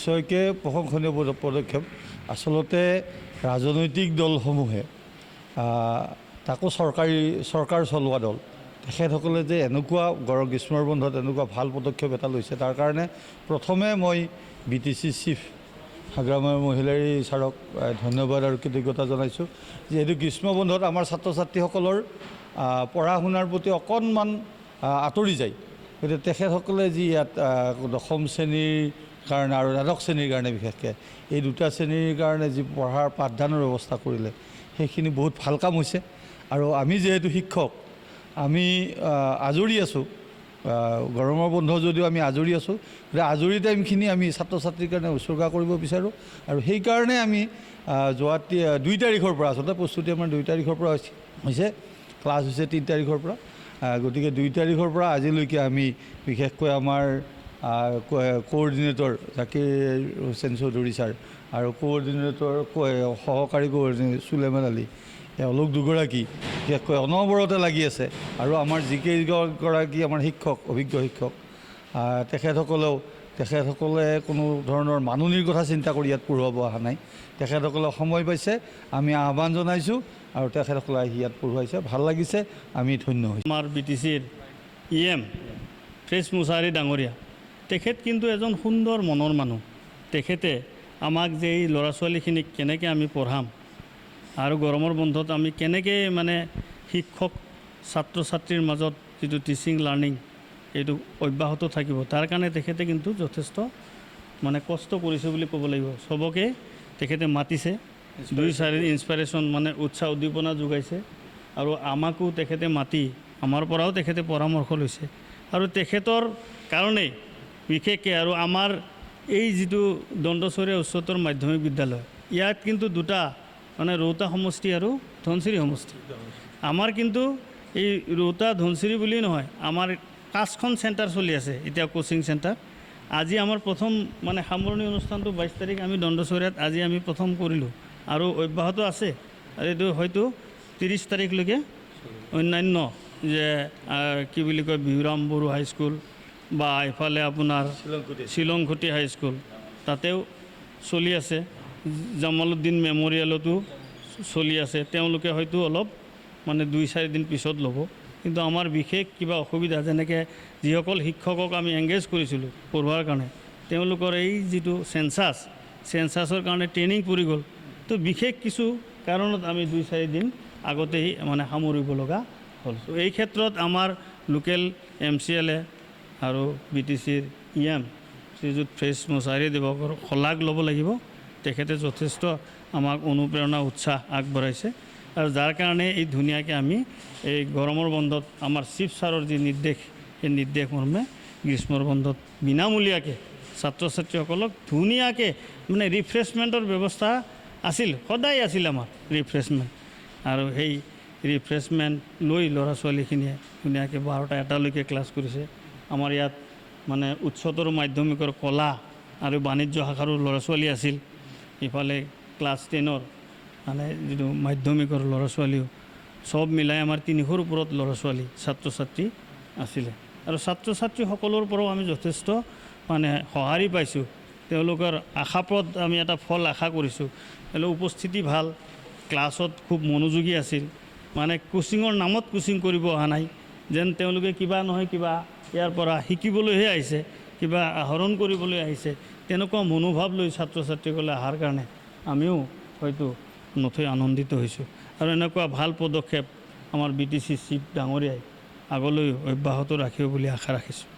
নিশ্চয়কৈ প্ৰশংসনীয় পদক্ষেপ। আচলতে ৰাজনৈতিক দলসমূহে তাকো চৰকাৰ চলোৱা দল তেখেতসকলে যে এনেকুৱা গ্ৰীষ্মৰ বন্ধত এনেকুৱা ভাল পদক্ষেপ এটা লৈছে, তাৰ কাৰণে প্ৰথমে মই BTC চিফ হাগ্ৰামাৰ মহিলাৰী ছাৰক ধন্যবাদ আৰু কৃতজ্ঞতা জনাইছোঁ। যিহেতু গ্ৰীষ্ম বন্ধত আমাৰ ছাত্ৰ ছাত্ৰীসকলৰ পঢ়া শুনাৰ প্ৰতি অকণমান আঁতৰি যায়, গতিকে তেখেতসকলে যি ইয়াত দশম শ্ৰেণীৰ কাৰণে আৰু দ্বাদশ শ্ৰেণীৰ কাৰণে বিশেষকৈ এই দুটা শ্ৰেণীৰ কাৰণে যি পঢ়াৰ পাঠদানৰ ব্যৱস্থা কৰিলে, সেইখিনি বহুত ভাল কাম হৈছে। আৰু আমি যিহেতু শিক্ষক, আমি আজৰি আছোঁ, গৰমৰ বন্ধ যদিও আমি আজৰি আছোঁ, গতিকে আজৰি টাইমখিনি আমি ছাত্ৰ ছাত্ৰীৰ কাৰণে উৎসৰ্গা কৰিব বিচাৰোঁ। আৰু সেইকাৰণে আমি যোৱা 2 তাৰিখৰ পৰা, আচলতে প্ৰস্তুতি আমাৰ 2 তাৰিখৰ পৰা হৈছে, ক্লাছ হৈছে 3 তাৰিখৰ পৰা। গতিকে 2 তাৰিখৰ পৰা আজিলৈকে আমি বিশেষকৈ আমাৰ কোঅৰ্ডিনেটৰ জাকিৰ হুছেইন চৌধুৰী ছাৰ আৰু কোঅৰ্ডিনেটৰ সহকাৰী কোঅৰ্ডিনেটৰ সুলেমান আলী, এওঁলোক দুগৰাকী বিশেষকৈ অনবৰতে লাগি আছে। আৰু আমাৰ যিকেইগৰাকী আমাৰ শিক্ষক, অভিজ্ঞ শিক্ষক, তেখেতসকলে কোনো ধৰণৰ মাননিৰ কথা চিন্তা কৰি ইয়াত পঢ়ুৱাব অহা নাই। তেখেতসকলে সময় পাইছে, আমি আহ্বান জনাইছোঁ আৰু তেখেতসকলে আহি ইয়াত পঢ়ুৱাইছে, ভাল লাগিছে, আমি ধন্য হৈছোঁ। আমাৰ BTCৰ EM ফ্ৰেছ মুছাহাৰী ডাঙৰীয়া, তেখেত কিন্তু এজন সুন্দৰ মনৰ মানুহ। তেখেতে আমাক যে এই ল'ৰা ছোৱালীখিনিক কেনেকৈ আমি পঢ়াম আৰু গৰমৰ বন্ধত আমি কেনেকৈ মানে শিক্ষক ছাত্ৰ ছাত্ৰীৰ মাজত যিটো টিচিং লাৰ্ণিং এইটো অব্যাহত থাকিব, তাৰ কাৰণে তেখেতে কিন্তু যথেষ্ট মানে কষ্ট কৰিছে বুলি ক'ব লাগিব। চবকে তেখেতে মাতিছে, 2-4 ইনস্পিৰেশ্যন মানে উৎসাহ উদ্দীপনা যোগাইছে। আৰু আমাকো তেখেতে মাতি আমাৰ পৰাও তেখেতে পৰামৰ্শ লৈছে। আৰু তেখেতৰ কাৰণেই বিশেষকৈ আৰু আমাৰ এই যিটো দণ্ডচৰীয়া উচ্চতৰ মাধ্যমিক বিদ্যালয়, ইয়াত কিন্তু দুটা মানে ৰৌতা সমষ্টি আৰু ধনশিৰি সমষ্টি। আমাৰ কিন্তু এই ৰৌতা ধনশিৰি বুলি নহয়, আমাৰ 5খন চেণ্টাৰ চলি আছে এতিয়া, কোচিং চেণ্টাৰ। আজি আমাৰ প্ৰথম মানে সামৰণি অনুষ্ঠানটো 22 তাৰিখ আমি দণ্ডচৰীয়াত আজি আমি প্ৰথম কৰিলোঁ আৰু অব্যাহত আছে। আৰু এইটো হয়তো 30 তাৰিখলৈকে অন্যান্য যে কি বুলি কয় বিহুৰাম বড়ো হাইস্কুল বা এইফালে আপোনাৰ শ্বিলংখুটি হাইস্কুল, তাতেও চলি আছে। জামালুদ্দিন মেমৰিয়েলতো চলি আছে। তেওঁলোকে হয়তো অলপ মানে 2-4 দিন পিছত ল'ব। কিন্তু আমাৰ বিশেষ কিবা অসুবিধা, যেনেকৈ যিসকল শিক্ষকক আমি এংগেজ কৰিছিলোঁ পঢ়োৱাৰ কাৰণে, তেওঁলোকৰ এই যিটো চেঞ্চাছৰ কাৰণে ট্ৰেইনিং পৰি গ'ল। তো বিশেষ কিছু কাৰণত আমি 2-4 দিন আগতেই মানে সামৰিব লগা হ'ল। এই ক্ষেত্ৰত আমাৰ লোকেল MCL আৰু BTCৰ EM শ্ৰীযুত ফ্ৰেছ মুছাহাৰী দেৱকৰ শলাগ ল'ব লাগিব। তেখেতে যথেষ্ট আমাক অনুপ্ৰেৰণা উৎসাহ আগবঢ়াইছে। আৰু যাৰ কাৰণে এই ধুনীয়াকৈ আমি এই গৰমৰ বন্ধত আমাৰ চিফ ছাৰৰ যি নিৰ্দেশ, সেই নিৰ্দেশ মৰ্মে গ্ৰীষ্মৰ বন্ধত বিনামূলীয়াকৈ ছাত্ৰ ছাত্ৰীসকলক ধুনীয়াকৈ মানে ৰিফ্ৰেছমেণ্টৰ ব্যৱস্থা আছিল, সদায় আছিল আমাৰ ৰিফ্ৰেছমেণ্ট। আৰু সেই ৰিফ্ৰেছমেণ্ট লৈ ল'ৰা ছোৱালীখিনিয়ে ধুনীয়াকৈ 12টা-1টালৈকে ক্লাছ কৰিছে। আমাৰ ইয়াত মানে উচ্চতৰ মাধ্যমিকৰ কলা আৰু বাণিজ্য শাখাৰো ল'ৰা ছোৱালী আছিল। ইফালে ক্লাছ 10ৰ মানে যিটো মাধ্যমিকৰ ল'ৰা ছোৱালীও, চব মিলাই আমাৰ 300ৰ ওপৰত ল'ৰা ছোৱালী ছাত্ৰ ছাত্ৰী আছিলে। আৰু ছাত্ৰ ছাত্ৰীসকলৰ পৰাও আমি যথেষ্ট মানে সঁহাৰি পাইছোঁ। তেওঁলোকৰ আশাপ্ৰদ আমি এটা ফল আশা কৰিছোঁ। তেওঁলোকৰ উপস্থিতি ভাল, ক্লাছত খুব মনোযোগী আছিল। মানে কোচিঙৰ নামত কোচিং কৰিব অহা নাই, যেন তেওঁলোকে কিবা নহয় কিবা ইয়াৰ পৰা শিকিবলৈহে আহিছে, কিবা আহৰণ কৰিবলৈ আহিছে, তেনেকুৱা মনোভাৱ লৈ ছাত্ৰ ছাত্ৰীসকলে অহাৰ কাৰণে আমিও হয়তো নথৈ আনন্দিত হৈছোঁ। আৰু এনেকুৱা ভাল পদক্ষেপ আমাৰ BTC চিফ ডাঙৰীয়াই আগলৈ অব্যাহত ৰাখিব বুলি আশা ৰাখিছোঁ।